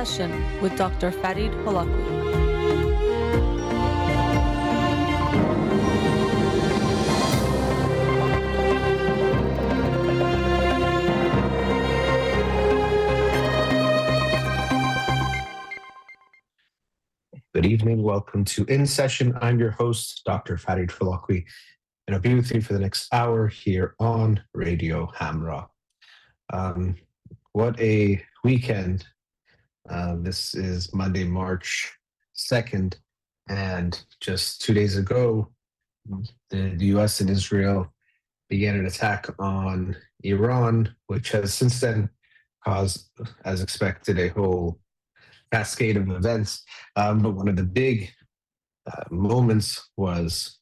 Session with Dr. Farid Holakouee. Good evening. Welcome to In Session. I'm your host, Dr. Farid Holakouee, and I'll be with you for the next hour here on Radio Hamra. What a weekend. This is Monday, March 2nd, and just 2 days ago, the US and Israel began an attack on Iran, which has since then caused, as expected, a whole cascade of events. But one of the big moments was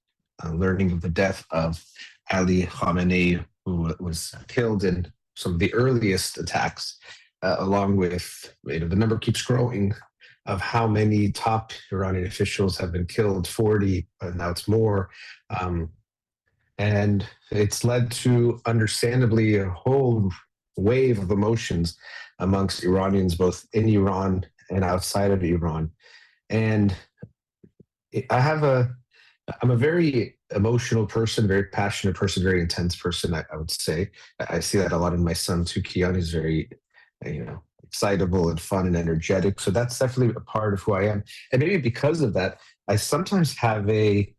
learning of the death of Ali Khamenei, who was killed in some of the earliest attacks, along with, the number keeps growing of how many top Iranian officials have been killed, 40, but now it's more. And it's led to, understandably, a whole wave of emotions amongst Iranians, both in Iran and outside of Iran. And I'm a very emotional person, very passionate person, very intense person, I would say. I see that a lot in my son too. Kian is very, excitable and fun and energetic. So that's definitely a part of who I am. And maybe because of that, I sometimes have a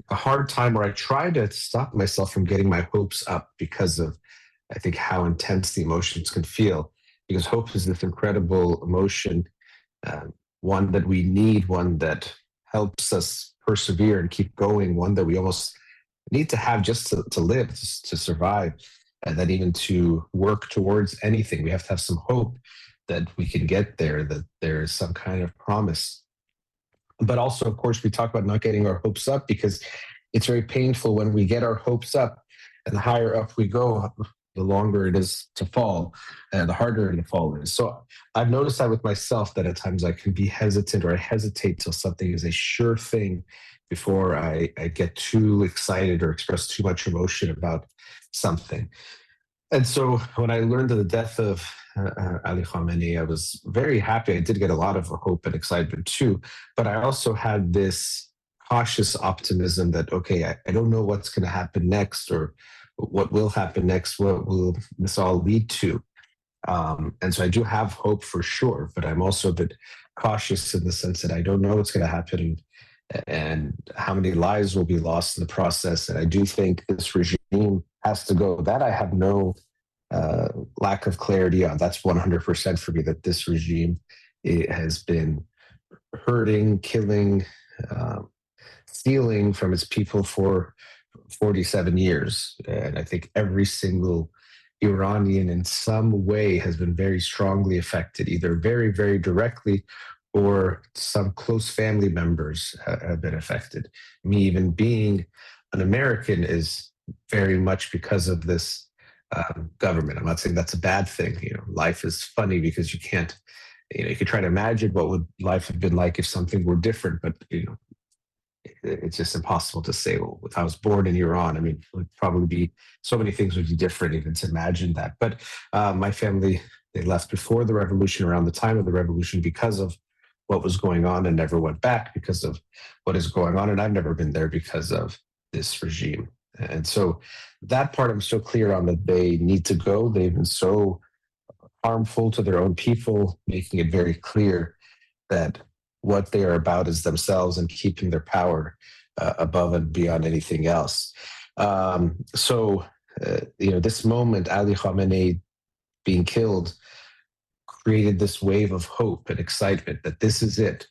hard time where I try to stop myself from getting my hopes up because of, I think, how intense the emotions can feel. Because hope is this incredible emotion, one that we need, one that helps us persevere and keep going, one that we almost need to have just to live, to survive, and then even to work towards anything. We have to have some hope that we can get there, that there is some kind of promise. But also, of course, we talk about not getting our hopes up because it's very painful when we get our hopes up, and the higher up we go, the longer it is to fall and the harder the fall is. So I've noticed that with myself, that at times I can be hesitant, or I hesitate till something is a sure thing before I get too excited or express too much emotion about something. And so when I learned of the death of Ali Khamenei, I was very happy. I did get a lot of hope and excitement too, but I also had this cautious optimism that, okay, I don't know what's going to happen next, or what will happen next, what will this all lead to. And so I do have hope for sure, but I'm also a bit cautious in the sense that I don't know what's going to happen and how many lives will be lost in the process. And I do think this regime has to go. That I have no lack of clarity on. That's 100% for me, that this regime, it has been hurting, killing, stealing from its people for 47 years. And I think every single Iranian in some way has been very strongly affected, either very, very directly, or some close family members have been affected. Me even being an American is very much because of this government. I'm not saying that's a bad thing. Life is funny because you can't, you can try to imagine what would life have been like if something were different, but it's just impossible to say. Well, if I was born in Iran, it would probably be, so many things would be different even to imagine that. But my family, they left before the revolution, around the time of the revolution, because of what was going on, and never went back because of what is going on. And I've never been there because of this regime. And so that part I'm so clear on, that they need to go. They've been so harmful to their own people, making it very clear that what they are about is themselves and keeping their power above and beyond anything else. This moment, Ali Khamenei being killed, created this wave of hope and excitement that this is it.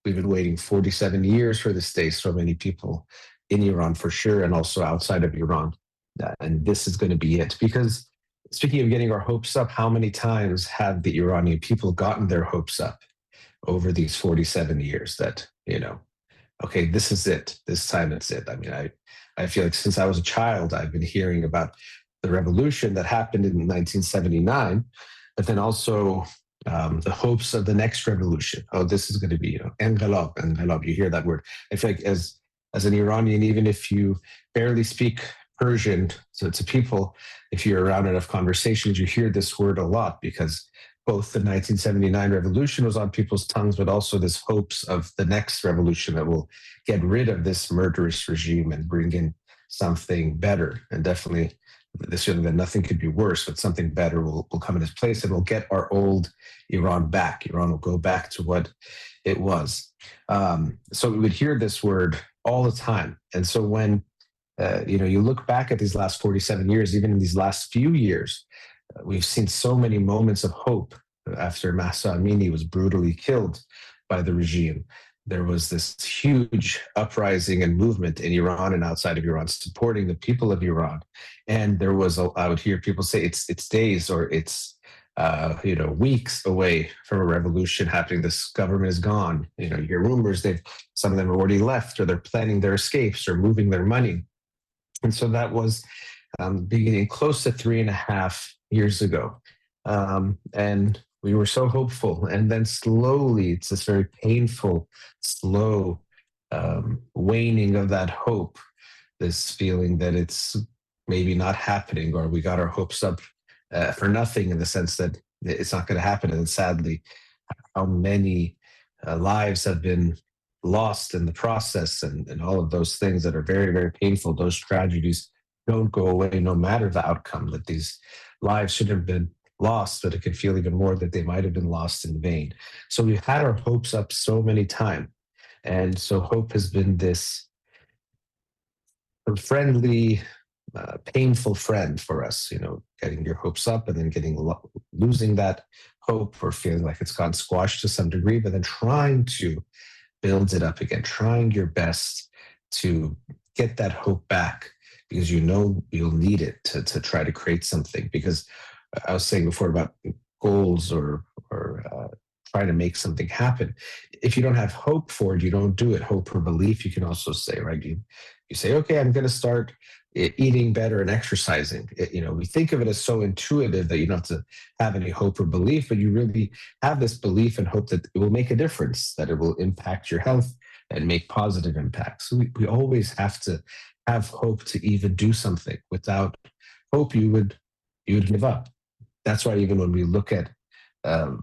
We've been waiting 47 years for this day, so many people in Iran for sure, and also outside of Iran. And this is going to be it. Because speaking of getting our hopes up, how many times have the Iranian people gotten their hopes up over these 47 years that, okay, this is it. This time it's it. I feel like since I was a child, I've been hearing about the revolution that happened in 1979, but then also the hopes of the next revolution. Oh, this is going to be, enqilab. You hear that word. I feel like as an Iranian, even if you barely speak Persian to people, if you're around enough conversations, you hear this word a lot, because both the 1979 revolution was on people's tongues, but also this hopes of the next revolution that will get rid of this murderous regime and bring in something better. And definitely this feeling that nothing could be worse, but something better will come in its place, and we'll get our old Iran back. Iran will go back to what it was. So we would hear this word all the time. And so when you look back at these last 47 years, even in these last few years, we've seen so many moments of hope after Mahsa Amini was brutally killed by the regime. There was this huge uprising and movement in Iran and outside of Iran supporting the people of Iran. And there was, I would hear people say it's days or it's weeks away from a revolution happening. This government is gone. You hear rumors some of them have already left, or they're planning their escapes or moving their money. And so that was beginning close to 3.5 years ago. And we were so hopeful. And then slowly, it's this very painful, slow waning of that hope, this feeling that it's maybe not happening, or we got our hopes up for nothing, in the sense that it's not going to happen. And sadly, how many lives have been lost in the process, and all of those things that are very, very painful. Those tragedies don't go away no matter the outcome, that these lives should have been lost, but it could feel even more that they might have been lost in vain. So we've had our hopes up so many times. And so hope has been this friendly, painful friend for us, getting your hopes up and then losing that hope, or feeling like it's gone squashed to some degree, but then trying to build it up again, trying your best to get that hope back, because you'll need it to try to create something. Because I was saying before about goals or trying to make something happen. If you don't have hope for it, you don't do it. Hope or belief, you can also say, right? You say, okay, I'm going to start eating better and exercising. We think of it as so intuitive that you don't have to have any hope or belief, but you really have this belief and hope that it will make a difference, that it will impact your health and make positive impacts. So we always have to have hope to even do something. Without hope, you would give up. That's why even when we look at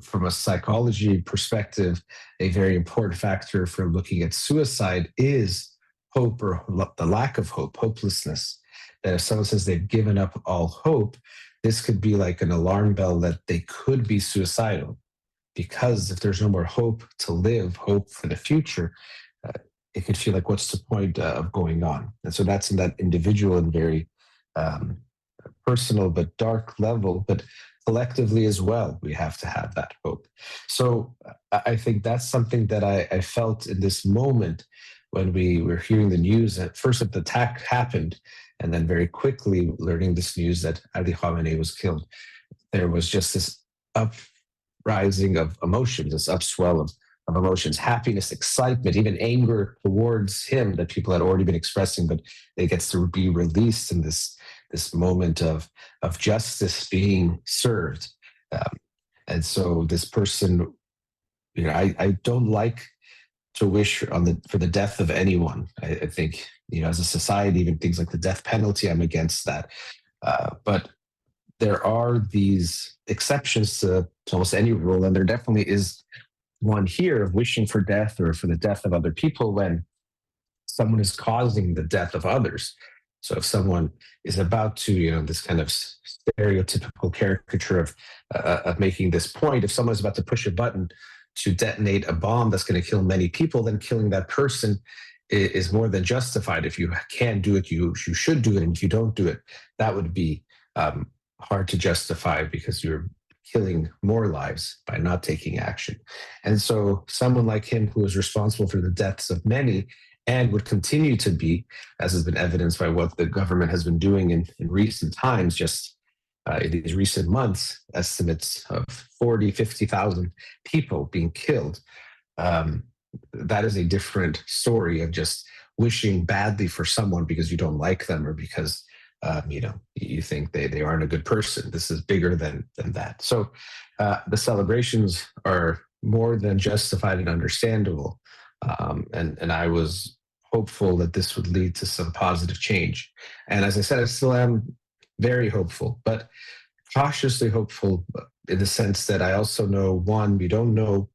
from a psychology perspective, a very important factor for looking at suicide is hope, or the lack of hope, hopelessness. That if someone says they've given up all hope, this could be like an alarm bell that they could be suicidal. Because if there's no more hope to live, hope for the future, it could feel like, what's the point of going on? And so that's in that individual and very personal but dark level, but collectively as well, we have to have that hope. So I think that's something that I felt in this moment when we were hearing the news. At first, that the attack happened, and then very quickly learning this news that Ali Khamenei was killed. There was just this uprising of emotions, this upswell of emotions, happiness, excitement, even anger towards him that people had already been expressing, but it gets to be released in this moment of justice being served. And so this person, I don't like to wish for the death of anyone. I think, as a society, even things like the death penalty, I'm against that. But there are these exceptions to almost any rule, and there definitely is one here of wishing for death or for the death of other people when someone is causing the death of others. So if someone is about to, this kind of stereotypical caricature of making this point, if someone is about to push a button to detonate a bomb that's going to kill many people, then killing that person is more than justified. If you can do it, you should do it. And if you don't do it, that would be hard to justify, because you're killing more lives by not taking action. And so someone like him, who is responsible for the deaths of many and would continue to be, as has been evidenced by what the government has been doing in recent times, just in these recent months, estimates of 40, 50,000 people being killed. That is a different story of just wishing badly for someone because you don't like them, or because you think they aren't a good person. This is bigger than that. So the celebrations are more than justified and understandable. And I was hopeful that this would lead to some positive change. And as I said, I still am very hopeful, but cautiously hopeful, in the sense that I also know, one, we don't know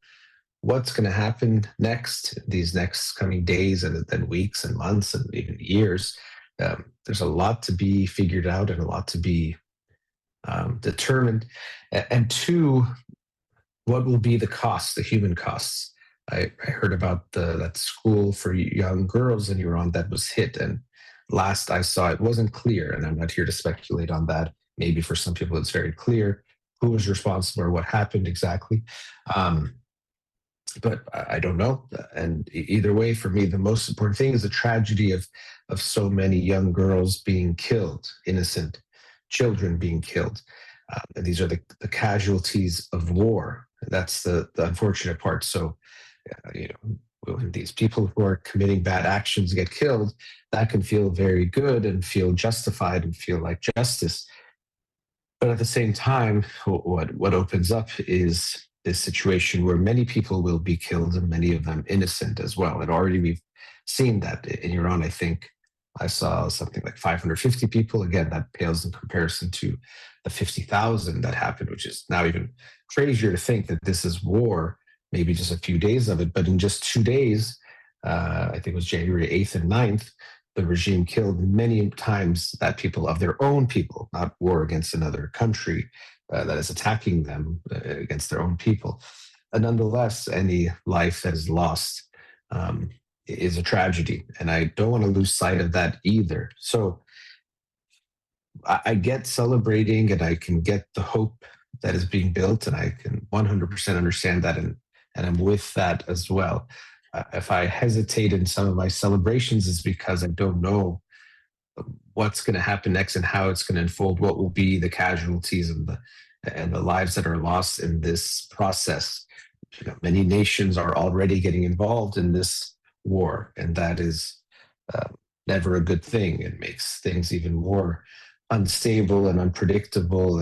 what's going to happen next, these next coming days and then weeks and months and even years. There's a lot to be figured out and a lot to be determined. And two, what will be the costs, the human costs? I heard about that school for young girls in Iran that was hit, and last I saw, it wasn't clear, and I'm not here to speculate on that. Maybe for some people it's very clear who was responsible or what happened exactly. Um, but I don't know. And either way, for me, the most important thing is the tragedy of so many young girls being killed, innocent children being killed. And these are the casualties of war. That's the unfortunate part. So, when these people who are committing bad actions get killed, that can feel very good and feel justified and feel like justice. But at the same time, what opens up is this situation where many people will be killed and many of them innocent as well. And already we've seen that in Iran. I think I saw something like 550 people. Again, that pales in comparison to the 50,000 that happened, which is now even crazier to think that this is war, maybe just a few days of it. But in just 2 days, I think it was January 8th and 9th, the regime killed many times that people of their own people, not war against another country that is attacking them against their own people. And nonetheless, any life that is lost is a tragedy. And I don't want to lose sight of that either. So I get celebrating and I can get the hope that is being built, and I can 100% understand that. And I'm with that as well. If I hesitate in some of my celebrations, it's because I don't know what's going to happen next and how it's going to unfold, what will be the casualties and the lives that are lost in this process. Many nations are already getting involved in this war, and that is uh, never a good thing. It makes things even more unstable and unpredictable,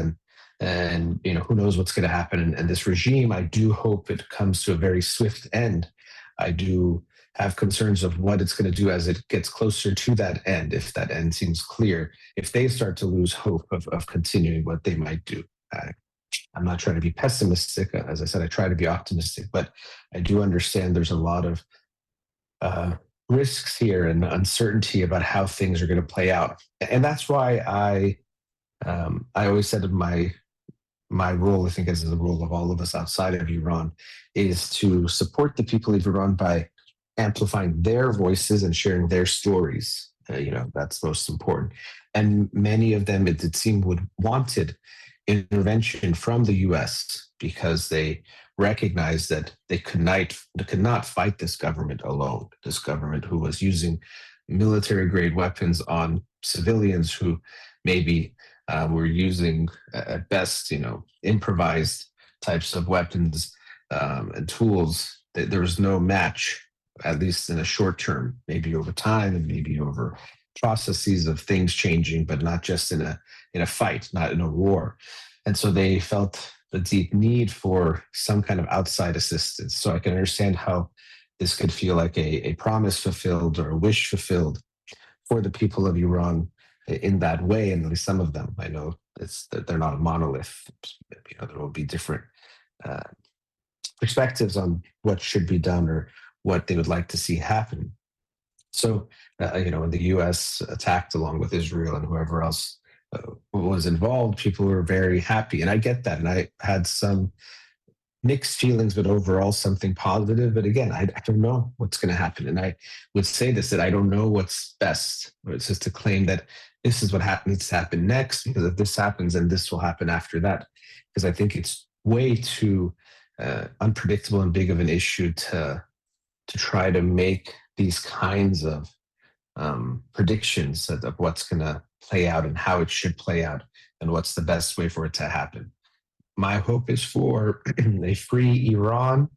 and who knows what's going to happen. And this regime, I do hope it comes to a very swift end. I do have concerns of what it's going to do as it gets closer to that end, if that end seems clear, if they start to lose hope of continuing what they might do. I'm not trying to be pessimistic. As I said, I try to be optimistic, but I do understand there's a lot of risks here and uncertainty about how things are going to play out. And that's why I always said my role, I think, as the role of all of us outside of Iran, is to support the people of Iran by amplifying their voices and sharing their stories. That's most important. And many of them, it seemed, wanted intervention from the U.S. because they recognized that they could not fight this government alone. This government who was using military-grade weapons on civilians who maybe were using, at best, improvised types of weapons and tools. There was no match, at least in a short term, maybe over time and maybe over processes of things changing, but not just in a fight, not in a war. And so they felt the deep need for some kind of outside assistance. So I can understand how this could feel like a promise fulfilled or a wish fulfilled for the people of Iran in that way. And at least some of them, I know that they're not a monolith. There will be different perspectives on what should be done or what they would like to see happen. So, when the U.S. attacked along with Israel and whoever else was involved, people were very happy. And I get that. And I had some mixed feelings, but overall something positive. But again, I don't know what's going to happen. And I would say this, that I don't know what's best. It's just to claim that this is what needs to happen next, because if this happens, then this will happen after that. Because I think it's way too unpredictable and big of an issue to try to make these kinds of predictions of what's going to play out and how it should play out and what's the best way for it to happen. My hope is for a free Iran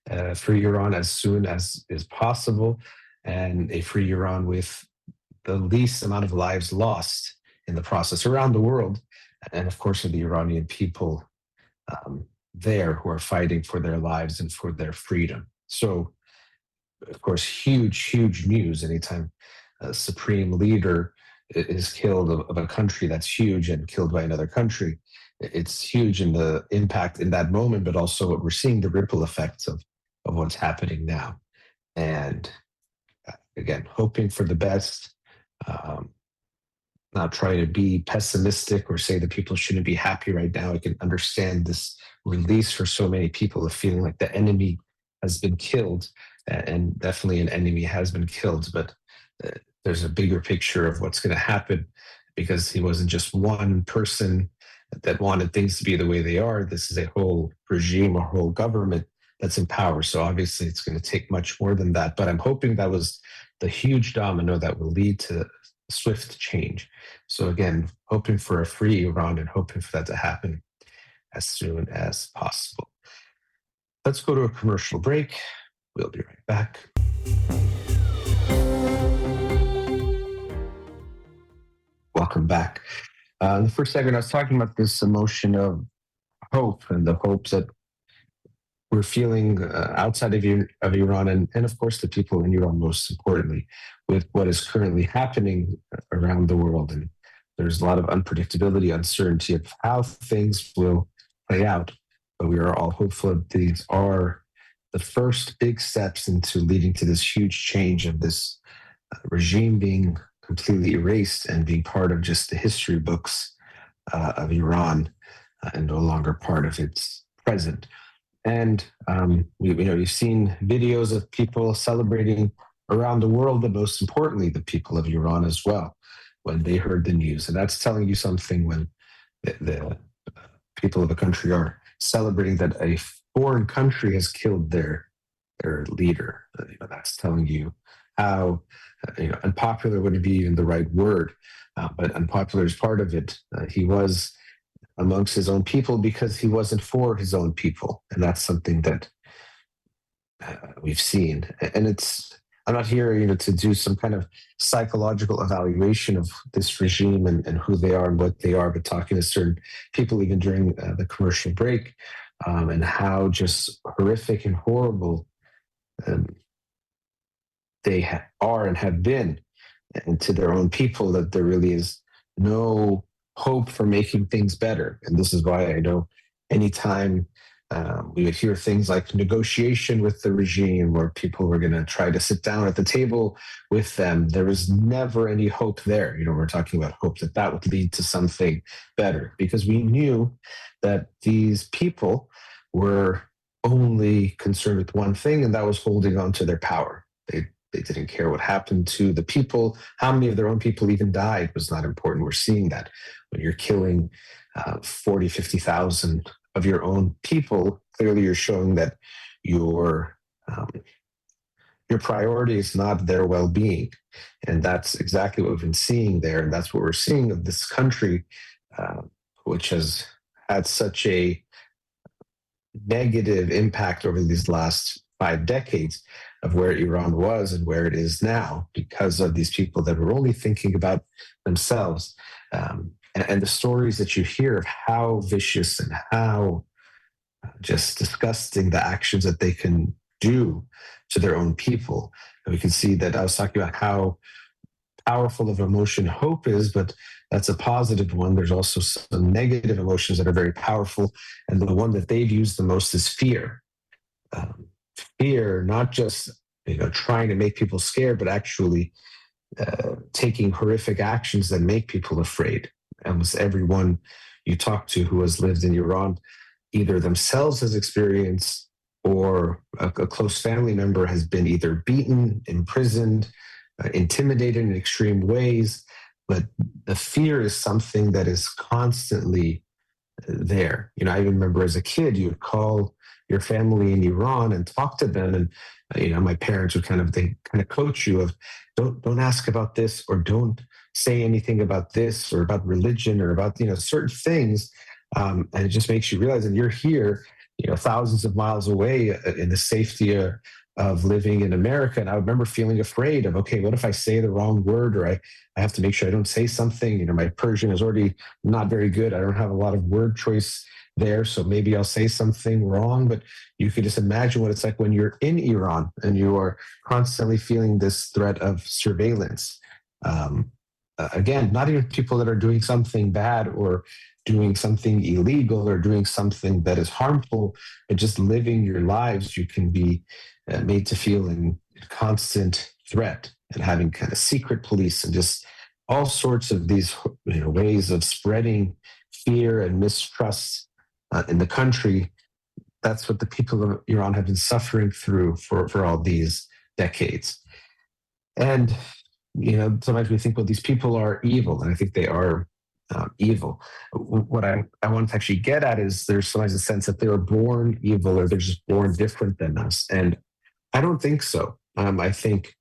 as soon as is possible, and a free Iran with the least amount of lives lost in the process around the world, and of course for the Iranian people there who are fighting for their lives and for their freedom. So, of course, huge news anytime a supreme leader is killed of a country that's huge and killed by another country. it's huge in the impact in that moment, but also what we're seeing the ripple effects of what's happening now. And again, hoping for the best, um, not trying to be pessimistic or say that people shouldn't be happy right now. I can understand this release for so many people of feeling like the enemy has been killed, and definitely an enemy has been killed, but uh, there's a bigger picture of what's going to happen because he wasn't just one person that wanted things to be the way they are. This is a whole regime, a whole government that's in power. So obviously it's going to take much more than that. But I'm hoping that was the huge domino that will lead to swift change. So again, hoping for a free Iran and hoping for that to happen as soon as possible. Let's go to a commercial break. We'll be right back. Welcome back. In the first segment, I was talking about this emotion of hope and the hopes that we're feeling outside of Iran, and of course the people in Iran, most importantly, with what is currently happening around the world. And there's a lot of unpredictability, uncertainty of how things will play out. But we are all hopeful that these are the first big steps into leading to this huge change of this regime being completely erased and being part of just the history books of Iran and no longer part of its present. And you've seen videos of people celebrating around the world, but most importantly, the people of Iran as well, when they heard the news. And that's telling you something when the people of a country are celebrating that a foreign country has killed their leader. That's telling you how unpopular wouldn't be even the right word, but unpopular is part of it. He was amongst his own people because he wasn't for his own people, and that's something that we've seen. And I'm not here, to do some kind of psychological evaluation of this regime and who they are and what they are, but talking to certain people even during the commercial break, and how just horrific and horrible they are and have been, and to their own people, that there really is no hope for making things better. And this is why I know anytime we would hear things like negotiation with the regime, where people were going to try to sit down at the table with them, there was never any hope there. We're talking about hope that would lead to something better, because we knew that these people were only concerned with one thing, and that was holding on to their power. They didn't care what happened to the people. How many of their own people even died was not important. We're seeing that when you're killing 40, 50,000 of your own people, clearly you're showing that your priority is not their well-being. And that's exactly what we've been seeing there. And that's what we're seeing of this country, which has had such a negative impact over these last 5 decades of where Iran was and where it is now, because of these people that were only thinking about themselves. And the stories that you hear of how vicious and how just disgusting the actions that they can do to their own people. And we can see that I was talking about how powerful of emotion hope is, but that's a positive one. There's also some negative emotions that are very powerful. And the one that they've used the most is fear. Fear, not just trying to make people scared, but actually taking horrific actions that make people afraid. Almost everyone you talk to who has lived in Iran, either themselves has experienced or a close family member has been either beaten, imprisoned, intimidated in extreme ways. But the fear is something that is constantly there. I even remember as a kid, you would call your family in Iran and talk to them, and my parents would kind of coach you of don't ask about this, or don't say anything about this, or about religion, or about certain things, and it just makes you realize that you're here, thousands of miles away in the safety of living in America. And I remember feeling afraid of, okay, what if I say the wrong word, or I have to make sure I don't say something. My Persian is already not very good. I don't have a lot of word choice there, so maybe I'll say something wrong. But you could just imagine what it's like when you're in Iran and you are constantly feeling this threat of surveillance. again, not even people that are doing something bad or doing something illegal or doing something that is harmful, but just living your lives, you can be made to feel in constant threat and having kind of secret police and just all sorts of these ways of spreading fear and mistrust in the country. That's what the people of Iran have been suffering through for all these decades. And sometimes we think, well, these people are evil, and I think they are evil. What I want to actually get at is there's sometimes a sense that they were born evil or they're just born different than us. And I don't think so. I think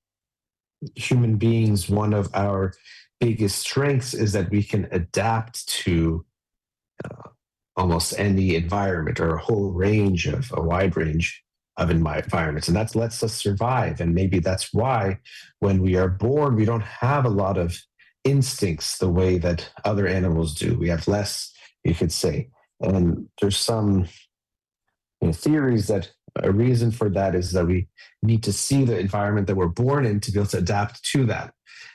human beings, one of our biggest strengths is that we can adapt to almost any environment or a wide range of environments. And that lets us survive. And maybe that's why when we are born, we don't have a lot of instincts the way that other animals do. We have less, you could say. And there's some theories that a reason for that is that we need to see the environment that we're born in to be able to adapt to that.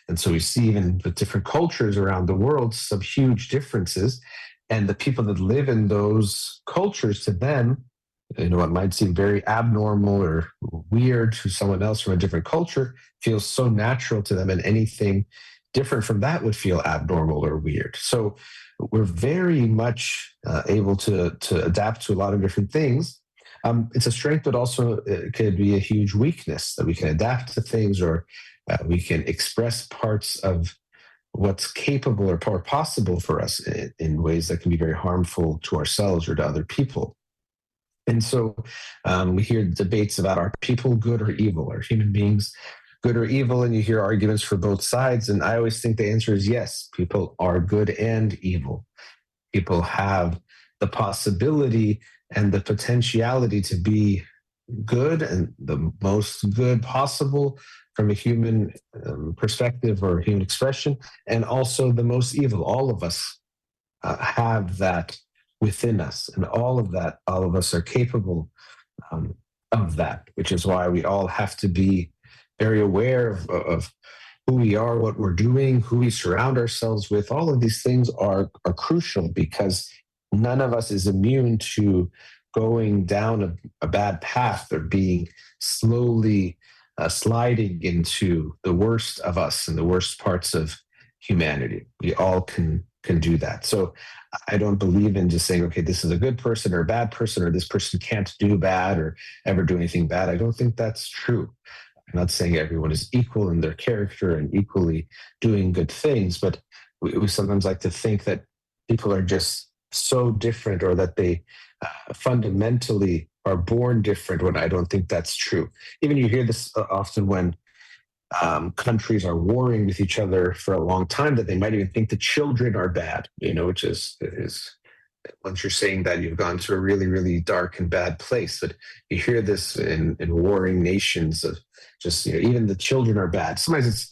And so we see even with different cultures around the world, some huge differences. And the people that live in those cultures, to them, it might seem very abnormal or weird to someone else from a different culture, feels so natural to them, and anything different from that would feel abnormal or weird. So we're very much able to adapt to a lot of different things. It's a strength, but also it could be a huge weakness that we can adapt to things, or we can express parts of what's capable or possible for us in ways that can be very harmful to ourselves or to other people. And so we hear debates about, are people good or evil? Are human beings good or evil? And you hear arguments for both sides. And I always think the answer is yes, people are good and evil. People have the possibility and the potentiality to be good and the most good possible from a human perspective or human expression, and also the most evil. All of us have that within us, and all of us are capable of that, which is why we all have to be very aware of who we are, what we're doing, who we surround ourselves with. All of these things are crucial, because none of us is immune to going down a bad path or being slowly sliding into the worst of us and the worst parts of humanity. We all can do that. So I don't believe in just saying, okay, this is a good person or a bad person, or this person can't do bad or ever do anything bad. I don't think that's true. I'm not saying everyone is equal in their character and equally doing good things, but we sometimes like to think that people are just so different, or that they fundamentally are born different, when I don't think that's true. Even you hear this often when countries are warring with each other for a long time, that they might even think the children are bad, which is once you're saying that, you've gone to a really, really dark and bad place. But you hear this in warring nations of just, even the children are bad. Sometimes it's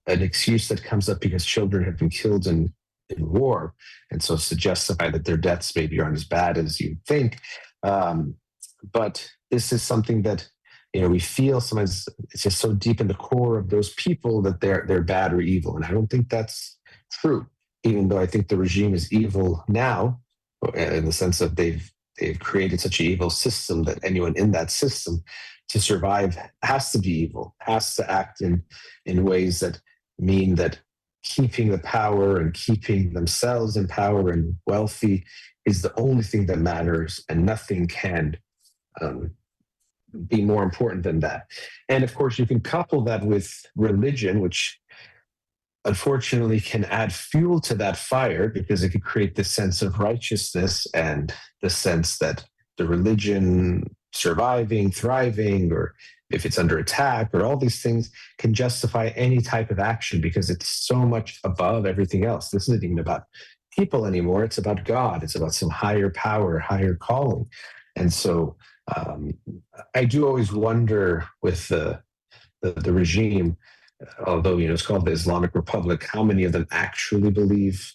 an excuse that comes up because children have been killed in war. And so it's to justify that their deaths maybe aren't as bad as you think. But this is something that, we feel sometimes it's just so deep in the core of those people that they're bad or evil. And I don't think that's true, even though I think the regime is evil now, in the sense that they've created such an evil system that anyone in that system to survive has to be evil, has to act in ways that mean that keeping the power and keeping themselves in power and wealthy is the only thing that matters, and nothing can be more important than that. And of course, you can couple that with religion, which unfortunately can add fuel to that fire, because it can create this sense of righteousness and the sense that the religion surviving, thriving, or if it's under attack, or all these things can justify any type of action because it's so much above everything else. This isn't even about people anymore. It's about God. It's about some higher power, higher calling. And so I do always wonder with the regime, although it's called the Islamic Republic, how many of them actually believe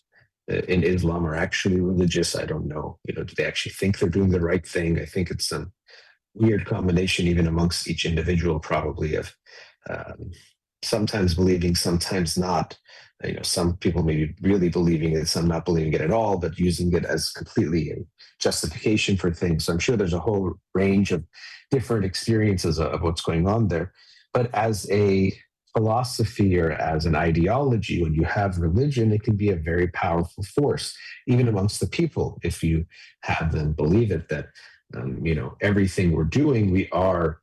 in Islam, are actually religious? I don't know. Do they actually think they're doing the right thing? I think it's some weird combination, even amongst each individual, probably of sometimes believing, sometimes not. Some people may be really believing it, some not believing it at all, but using it as completely a justification for things. So I'm sure there's a whole range of different experiences of what's going on there. But as a philosophy or as an ideology, when you have religion, it can be a very powerful force, even amongst the people, if you have them believe it, that everything we're doing, we are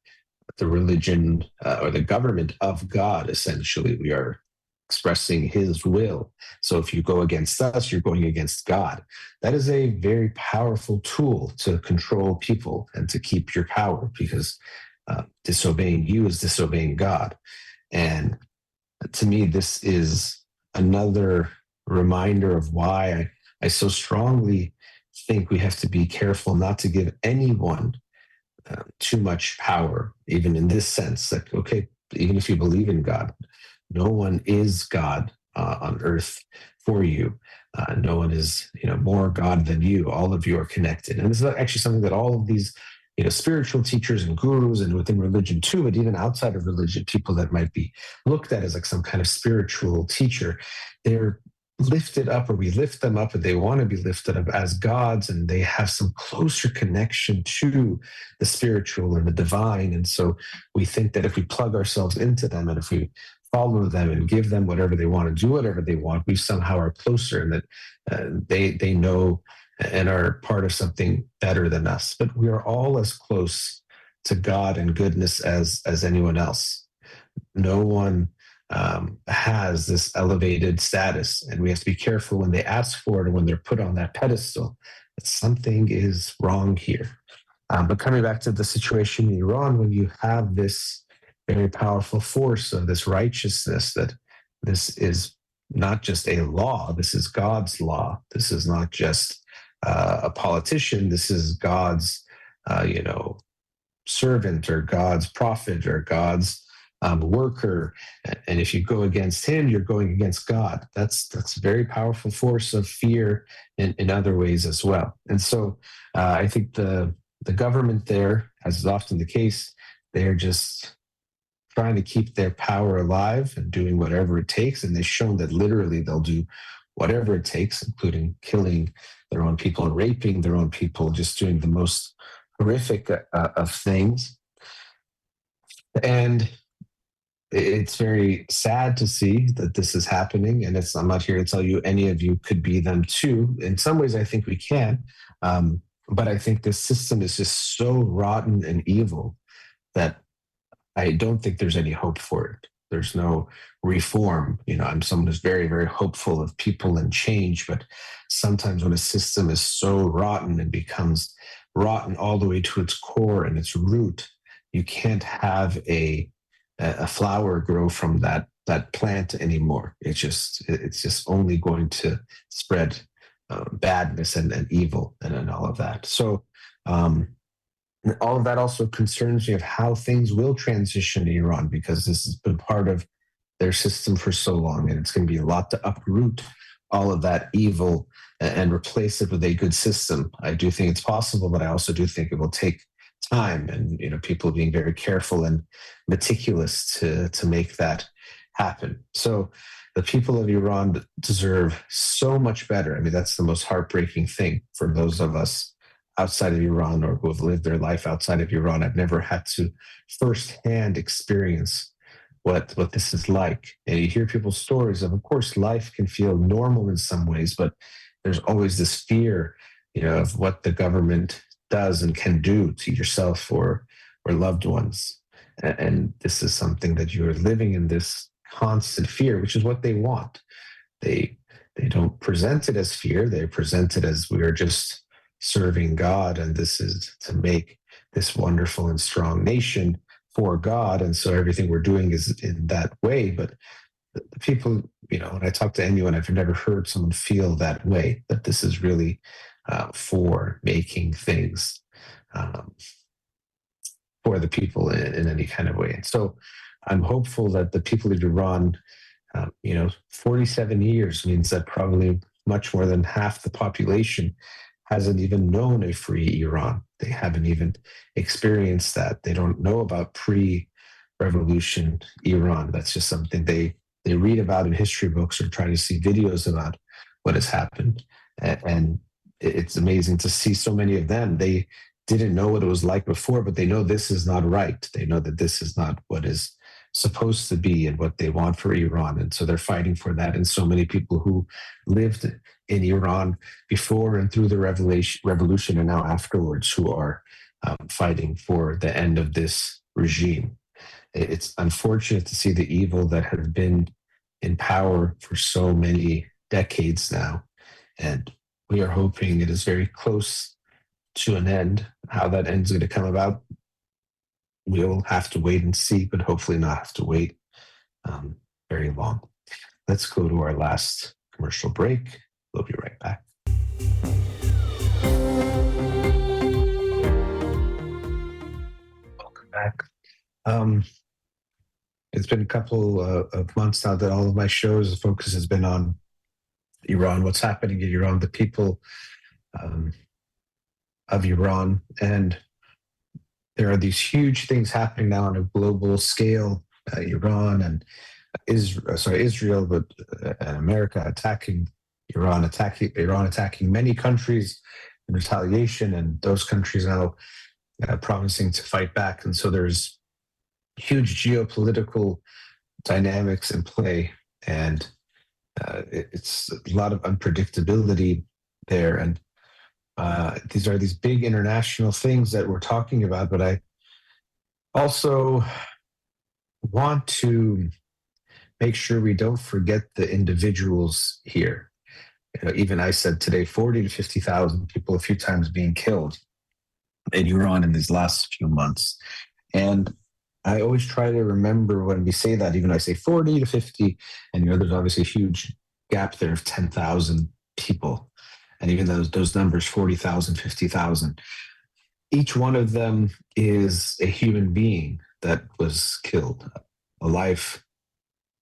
the religion or the government of God, essentially. We are expressing his will. So if you go against us, you're going against God. That is a very powerful tool to control people and to keep your power, because disobeying you is disobeying God. And to me, this is another reminder of why I so strongly think we have to be careful not to give anyone too much power, even in this sense. Like, okay, even if you believe in God, no one is God on earth for you. No one is, more God than you. All of you are connected, and this is actually something that all of these, spiritual teachers and gurus, and within religion too, but even outside of religion, people that might be looked at as like some kind of spiritual teacher, they're lifted up, or we lift them up, and they want to be lifted up as gods, and they have some closer connection to the spiritual and the divine. And so we think that if we plug ourselves into them, and if we follow them and give them whatever they want and do whatever they want, we somehow are closer, and that they know and are part of something better than us. But we are all as close to God and goodness as anyone else. No one has this elevated status, and we have to be careful when they ask for it or when they're put on that pedestal, that something is wrong here. But coming back to the situation in Iran, when you have this very powerful force of this righteousness, that this is not just a law, this is God's law. This is not just a politician, this is God's, servant, or God's prophet, or God's worker. And if you go against him, you're going against God. That's a very powerful force of fear in other ways as well. And so I think the government there, as is often the case, they're just trying to keep their power alive and doing whatever it takes. And they've shown that literally they'll do whatever it takes, including killing their own people and raping their own people, just doing the most horrific of things. And it's very sad to see that this is happening. And I'm not here to tell you any of you could be them too. In some ways, I think we can. But I think this system is just so rotten and evil that I don't think there's any hope for it. There's no reform. I'm someone who's very, very hopeful of people and change, but sometimes when a system is so rotten and becomes rotten all the way to its core and its root, you can't have a flower grow from that plant anymore. It's just only going to spread badness and evil and all of that. So all of that also concerns me of how things will transition in Iran, because this has been part of their system for so long, and it's going to be a lot to uproot all of that evil and replace it with a good system. I do think it's possible, but I also do think it will take time, and people being very careful and meticulous to make that happen. So the people of Iran deserve so much better. I mean, that's the most heartbreaking thing for those of us outside of Iran, or who have lived their life outside of Iran. I've never had to firsthand experience what this is like. And you hear people's stories of course, life can feel normal in some ways, but there's always this fear, of what the government does and can do to yourself or loved ones. And this is something that you're living in, this constant fear, which is what they want. They don't present it as fear. They present it as, we are just serving God, and this is to make this wonderful and strong nation for God. And so everything we're doing is in that way. But the people, when I talk to anyone, I've never heard someone feel that way, that this is really for making things for the people in any kind of way. And so I'm hopeful that the people of Iran, 47 years means that probably much more than half the population hasn't even known a free Iran. They haven't even experienced that. They don't know about revolution, Iran. That's just something they read about in history books or try to see videos about what has happened. And it's amazing to see so many of them. They didn't know what it was like before, but they know this is not right. They know that this is not what is supposed to be and what they want for Iran. And so they're fighting for that. And so many people who lived in Iran before and through the revolution and now afterwards who are fighting for the end of this regime. It's unfortunate to see the evil that has been in power for so many decades now. And we are hoping it is very close to an end. How that end is going to come about, we'll have to wait and see, but hopefully not have to wait very long. Let's go to our last commercial break. We'll be right back. Welcome back. It's been a couple of months now that all of my shows, the focus has been on Iran, what's happening in Iran, the people of Iran. And there are these huge things happening now on a global scale. Iran and Israel, but America attacking Iran, attacking many countries in retaliation, and those countries now promising to fight back. And so there's huge geopolitical dynamics in play, and it's a lot of unpredictability there. And these are these big international things that we're talking about, but I also want to make sure we don't forget the individuals here. Even I said today, 40 to 50,000 people a few times being killed in Iran in these last few months. And I always try to remember when we say that, even I say 40 to 50, and there's obviously a huge gap there of 10,000 people. And even those numbers, 40,000, 50,000, each one of them is a human being that was killed, a life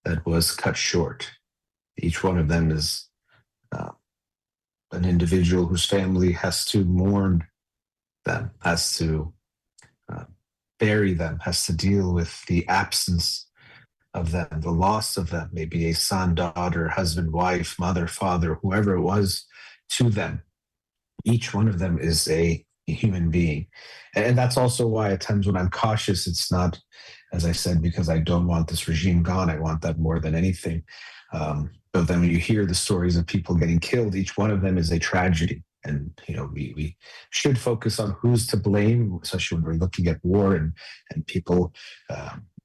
that was cut short. Each one of them is an individual whose family has to mourn them, has to bury them, has to deal with the absence of them, the loss of them, maybe a son, daughter, husband, wife, mother, father, whoever it was to them. Each one of them is a human being. And that's also why at times when I'm cautious, it's not, as I said, because I don't want this regime gone. I want that more than anything. But then when you hear the stories of people getting killed, each one of them is a tragedy. And, we should focus on who's to blame, especially when we're looking at war and people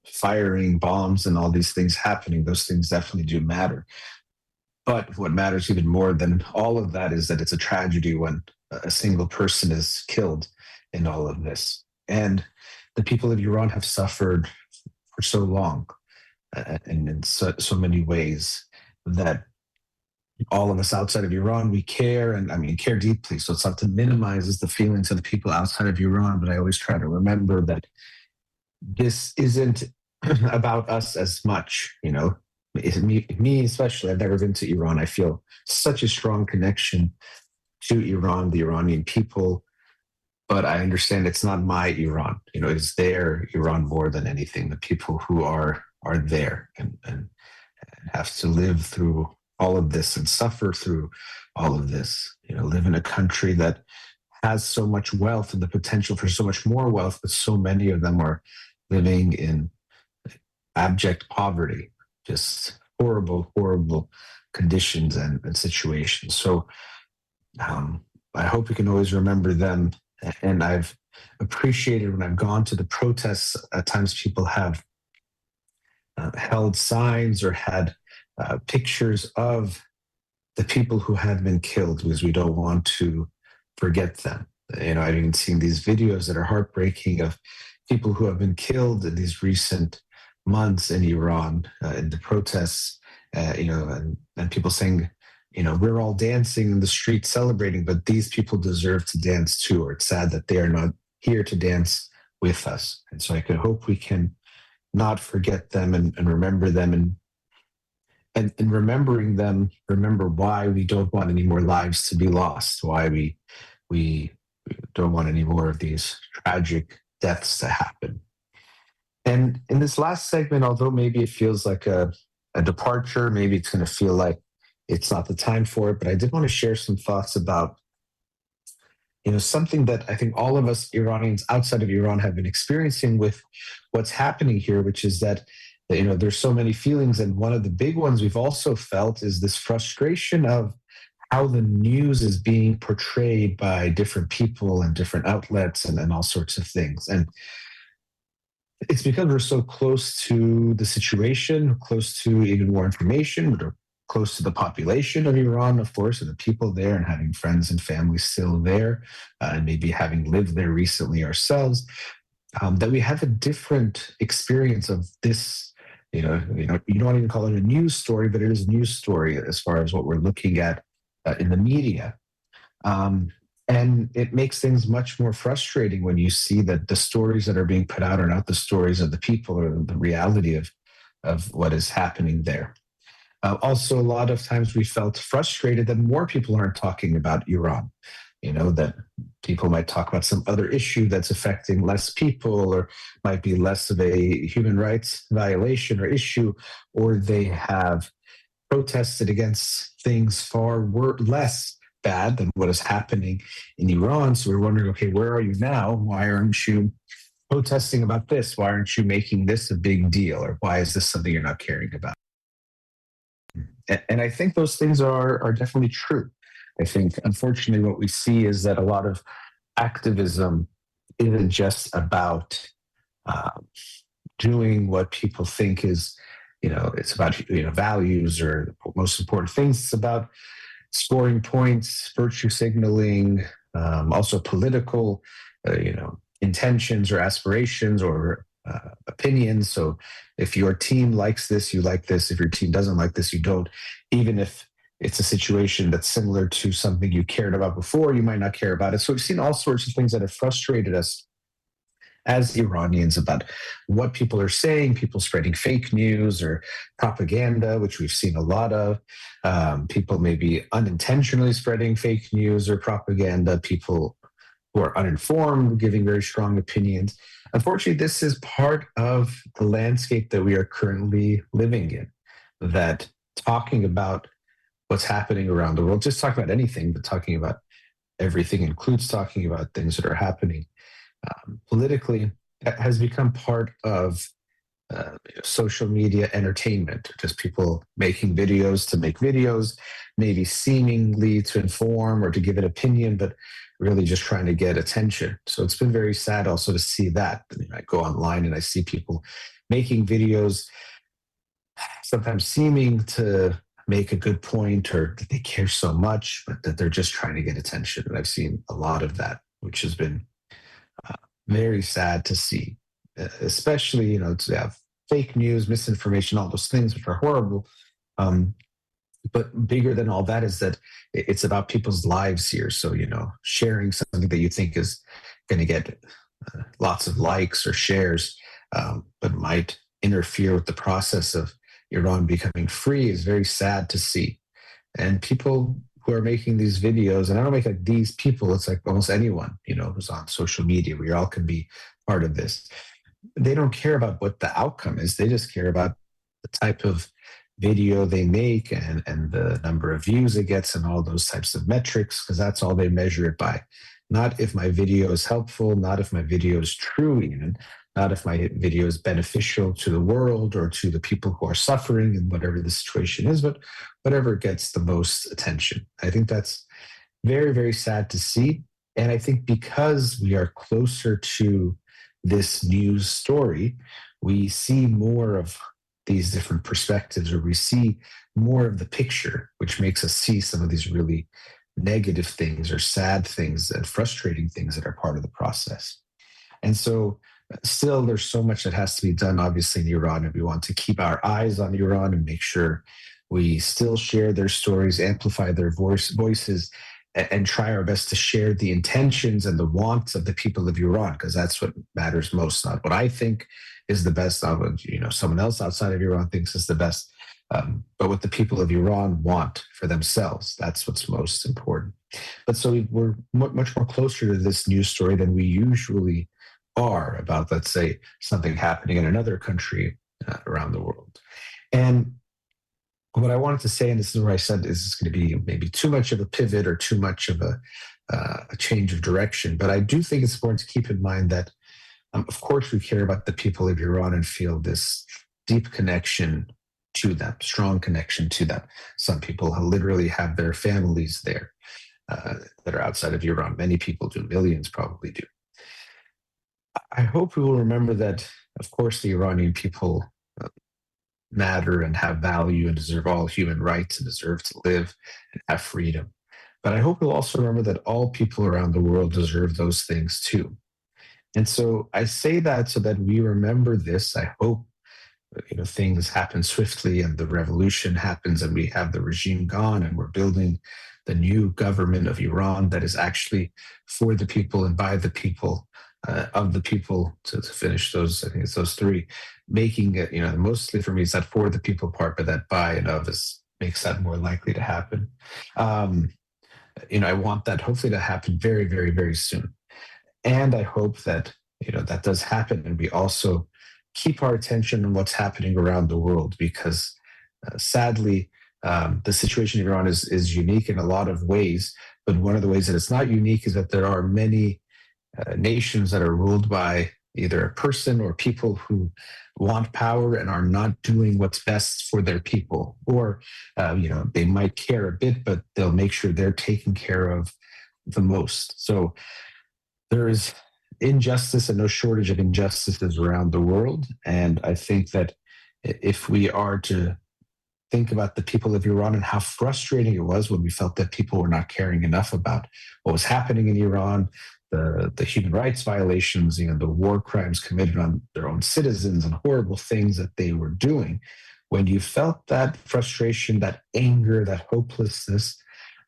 firing bombs and all these things happening. Those things definitely do matter. But what matters even more than all of that is that it's a tragedy when a single person is killed in all of this. And the people of Iran have suffered for so long and in so many ways that all of us outside of Iran, we care, and care deeply. So it's not to minimize the feelings of the people outside of Iran, but I always try to remember that this isn't about us as much, me especially. I've never been to Iran. I feel such a strong connection to Iran, the Iranian people, but I understand it's not my Iran. It's their Iran more than anything. The people who are there and have to live through all of this and suffer through all of this. Live in a country that has so much wealth and the potential for so much more wealth, but so many of them are living in abject poverty, just horrible, horrible conditions and situations. So I hope we can always remember them. And I've appreciated when I've gone to the protests, at times people have held signs or had pictures of the people who had been killed, because we don't want to forget them. I've even seen these videos that are heartbreaking of people who have been killed in these recent months in Iran, in the protests, and people saying, we're all dancing in the street celebrating, but these people deserve to dance too, or it's sad that they are not here to dance with us. And so I could hope we can not forget them and remember them, and in remembering them, remember why we don't want any more lives to be lost, why we don't want any more of these tragic deaths to happen. And in this last segment, although maybe it feels like a departure, maybe it's going to feel like it's not the time for it, but I did want to share some thoughts about something that I think all of us Iranians outside of Iran have been experiencing with what's happening here, which is that there's so many feelings, and one of the big ones we've also felt is this frustration of how the news is being portrayed by different people and different outlets and all sorts of things. And it's because we're so close to the situation, close to even more information, but close to the population of Iran, of course, and the people there, and having friends and family still there, and maybe having lived there recently ourselves, that we have a different experience of this. You don't even call it a news story, but it is a news story as far as what we're looking at in the media. And it makes things much more frustrating when you see that the stories that are being put out are not the stories of the people or the reality of what is happening there. Also, a lot of times we felt frustrated that more people aren't talking about Iran. That people might talk about some other issue that's affecting less people, or might be less of a human rights violation or issue, or they have protested against things far less bad than what is happening in Iran. So we're wondering, okay, where are you now? Why aren't you protesting about this? Why aren't you making this a big deal? Or why is this something you're not caring about? And I think those things are definitely true. I think, unfortunately, what we see is that a lot of activism isn't just about uh, doing what people think is, it's about values or most important things. It's about scoring points, virtue signaling, also political, intentions or aspirations or opinions. So if your team likes this, you like this. If your team doesn't like this, you don't. Even if it's a situation that's similar to something you cared about before, you might not care about it. So we've seen all sorts of things that have frustrated us as Iranians about what people are saying, people spreading fake news or propaganda, which we've seen a lot of. People maybe unintentionally spreading fake news or propaganda, people who are uninformed, giving very strong opinions. Unfortunately, this is part of the landscape that we are currently living in, that talking about what's happening around the world, just talking about anything, but talking about everything includes talking about things that are happening politically, has become part of social media entertainment, just people making videos to make videos, maybe seemingly to inform or to give an opinion, but really just trying to get attention. So it's been very sad also to see that. I go online and I see people making videos, sometimes seeming to make a good point or that they care so much, but that they're just trying to get attention. And I've seen a lot of that, which has been very sad to see, especially, to have fake news, misinformation, all those things, which are horrible. But bigger than all that is that it's about people's lives here. So, sharing something that you think is going to get lots of likes or shares, but might interfere with the process of Iran becoming free is very sad to see. And people who are making these videos, and I don't make like these people, it's like almost anyone, who's on social media, we all can be part of this. They don't care about what the outcome is. They just care about the type of video they make and the number of views it gets and all those types of metrics, because that's all they measure it by. Not if my video is helpful, not if my video is true even, not if my video is beneficial to the world or to the people who are suffering in whatever the situation is, but whatever gets the most attention. I think that's very, very sad to see. And I think because we are closer to this news story, we see more of these different perspectives, or we see more of the picture, which makes us see some of these really negative things or sad things and frustrating things that are part of the process. And so still there's so much that has to be done, obviously, in Iran, and we want to keep our eyes on Iran and make sure we still share their stories, amplify their voices, and try our best to share the intentions and the wants of the people of Iran, because that's what matters most. Not what I think is the best, not what someone else outside of Iran thinks is the best, but what the people of Iran want for themselves. That's what's most important. But so we're much more closer to this news story than we usually are about, let's say, something happening in another country around the world. And what I wanted to say, and this is where I said this is going to be maybe too much of a pivot or too much of a change of direction, but I do think it's important to keep in mind that, of course, we care about the people of Iran and feel this deep connection to them, strong connection to them. Some people literally have their families there that are outside of Iran. Many people do, millions probably do. I hope we will remember that, of course, the Iranian people matter and have value and deserve all human rights and deserve to live and have freedom. But I hope we'll also remember that all people around the world deserve those things too. And so I say that so that we remember this. I hope things happen swiftly and the revolution happens and we have the regime gone and we're building the new government of Iran that is actually for the people and by the people, of the people, to finish those. I think it's those three, making it, mostly for me it's that for the people part, but that by and of makes that more likely to happen. I want that hopefully to happen very, very, very soon. And I hope that, that does happen. And we also keep our attention on what's happening around the world, because sadly, the situation in Iran is unique in a lot of ways. But one of the ways that it's not unique is that there are many nations that are ruled by either a person or people who want power and are not doing what's best for their people. Or, they might care a bit, but they'll make sure they're taken care of the most. So there is injustice and no shortage of injustices around the world. And I think that if we are to think about the people of Iran and how frustrating it was when we felt that people were not caring enough about what was happening in Iran, the human rights violations, the war crimes committed on their own citizens and horrible things that they were doing. When you felt that frustration, that anger, that hopelessness,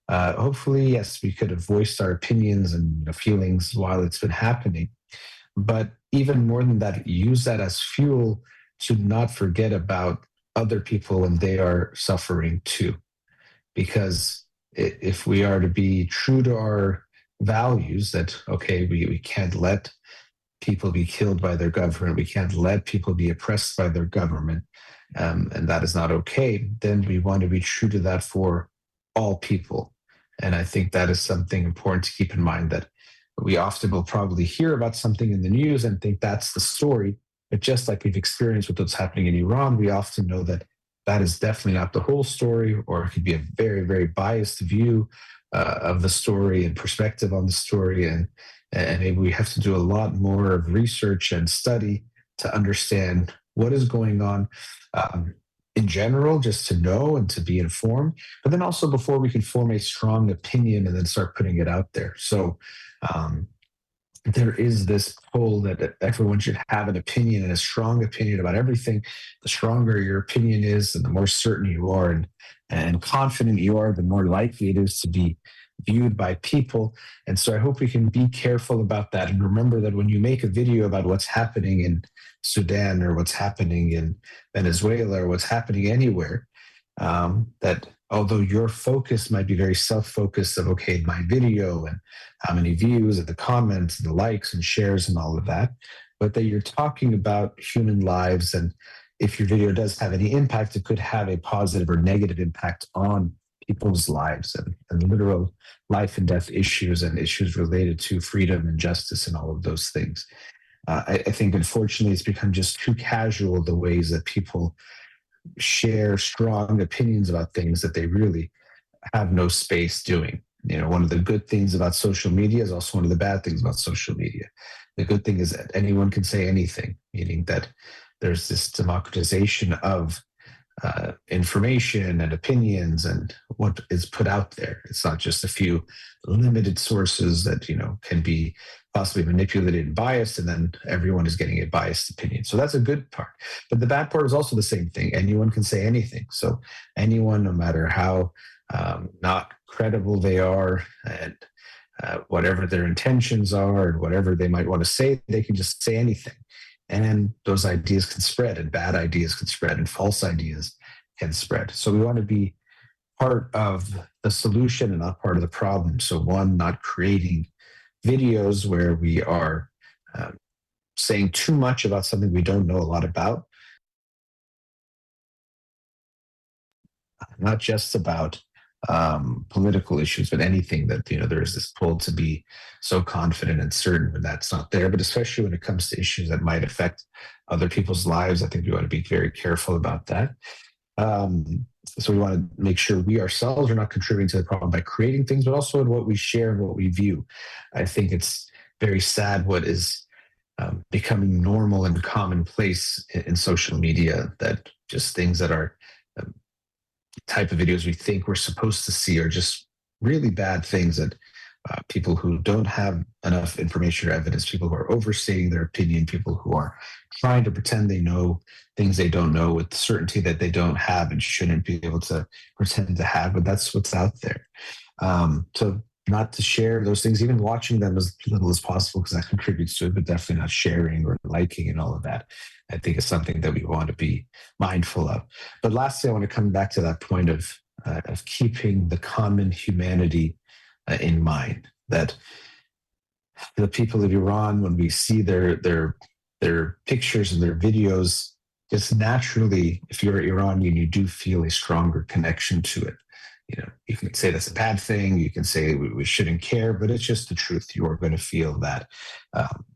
hopefully, yes, we could have voiced our opinions and feelings while it's been happening. But even more than that, use that as fuel to not forget about other people when they are suffering too. Because if we are to be true to our values, that, okay, we can't let people be killed by their government, we can't let people be oppressed by their government, and that is not okay, then we want to be true to that for all people. And I think that is something important to keep in mind, that we often will probably hear about something in the news and think that's the story. But just like we've experienced with what's happening in Iran, we often know that that is definitely not the whole story, or it could be a very, very biased view of the story and perspective on the story. And maybe we have to do a lot more of research and study to understand what is going on. In general, just to know and to be informed, but then also before we can form a strong opinion and then start putting it out there. So there is this pull that everyone should have an opinion, and a strong opinion about everything. The stronger your opinion is and the more certain you are and confident you are, the more likely it is to be viewed by people. And so I hope we can be careful about that and remember that when you make a video about what's happening in Sudan or what's happening in Venezuela or what's happening anywhere, that although your focus might be very self-focused of, okay, my video and how many views and the comments and the likes and shares and all of that, but that you're talking about human lives. And if your video does have any impact, it could have a positive or negative impact on people's lives and literal life and death issues and issues related to freedom and justice and all of those things. I think, unfortunately, it's become just too casual, the ways that people share strong opinions about things that they really have no space doing. One of the good things about social media is also one of the bad things about social media. The good thing is that anyone can say anything, meaning that there's this democratization of information and opinions and what is put out there. It's not just a few limited sources that can be possibly manipulated and biased, and then everyone is getting a biased opinion. So that's a good part. But the bad part is also the same thing. Anyone can say anything. So anyone, no matter how not credible they are and whatever their intentions are and whatever they might want to say, they can just say anything. And those ideas can spread, and bad ideas can spread, and false ideas can spread. So we want to be part of the solution and not part of the problem. So one, not creating videos where we are saying too much about something we don't know a lot about, not just about political issues, but anything that, there's this pull to be so confident and certain when that's not there. But especially when it comes to issues that might affect other people's lives, I think we want to be very careful about that. So we want to make sure we ourselves are not contributing to the problem by creating things, but also in what we share and what we view. I think it's very sad what is becoming normal and commonplace in social media, that just things that are type of videos we think we're supposed to see are just really bad things that people who don't have enough information or evidence, people who are overstating their opinion, people who are trying to pretend they know things they don't know with certainty that they don't have and shouldn't be able to pretend to have, but that's what's out there. So not to share those things, even watching them as little as possible, because that contributes to it, but definitely not sharing or liking and all of that, I think is something that we want to be mindful of. But lastly, I want to come back to that point of keeping the common humanity in mind, that the people of Iran, when we see their pictures and their videos, just naturally, if you're Iranian, you do feel a stronger connection to it. You can say that's a bad thing. You can say we shouldn't care, but it's just the truth. You are going to feel that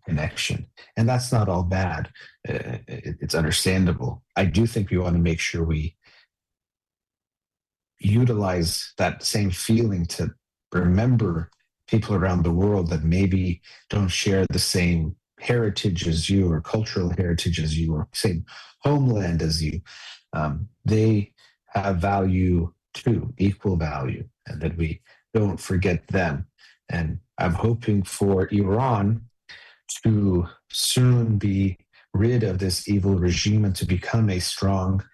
connection. And that's not all bad. It's understandable. I do think we want to make sure we utilize that same feeling to remember people around the world that maybe don't share the same heritage as you, or cultural heritage as you, or same homeland as you. They have value too, equal value, and that we don't forget them. And I'm hoping for Iran to soon be rid of this evil regime and to become a strong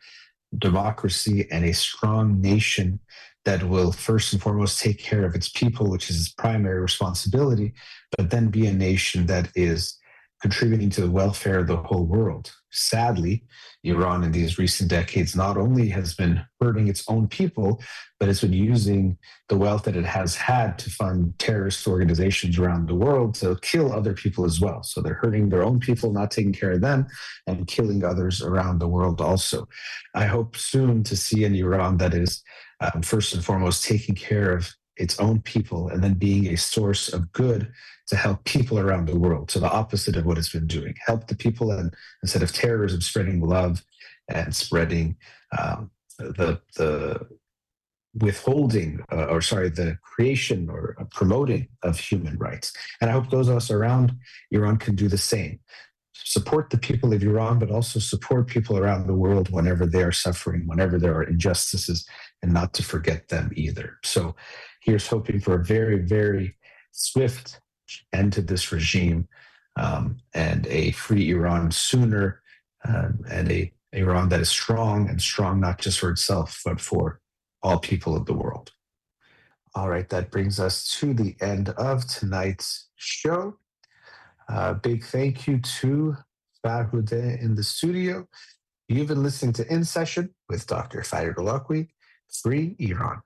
democracy and a strong nation that will first and foremost take care of its people, which is its primary responsibility, but then be a nation that is contributing to the welfare of the whole world. Sadly, Iran in these recent decades not only has been hurting its own people, but it's been using the wealth that it has had to fund terrorist organizations around the world to kill other people as well. So they're hurting their own people, not taking care of them, and killing others around the world also. I hope soon to see an Iran that is first and foremost taking care of its own people and then being a source of good to help people around the world. So the opposite of what it's been doing, help the people, and instead of terrorism, spreading love and spreading the withholding, the creation or promoting of human rights. And I hope those of us around Iran can do the same. Support the people of Iran, but also support people around the world whenever they are suffering, whenever there are injustices, and not to forget them either. So here's hoping for a very, very swift end to this regime, and a free Iran sooner, and a Iran that is strong, and strong not just for itself, but for all people of the world. All right, that brings us to the end of tonight's show. Big thank you to Farid in the studio. You've been listening to In Session with Dr. Farid Holakouee, Free Iran.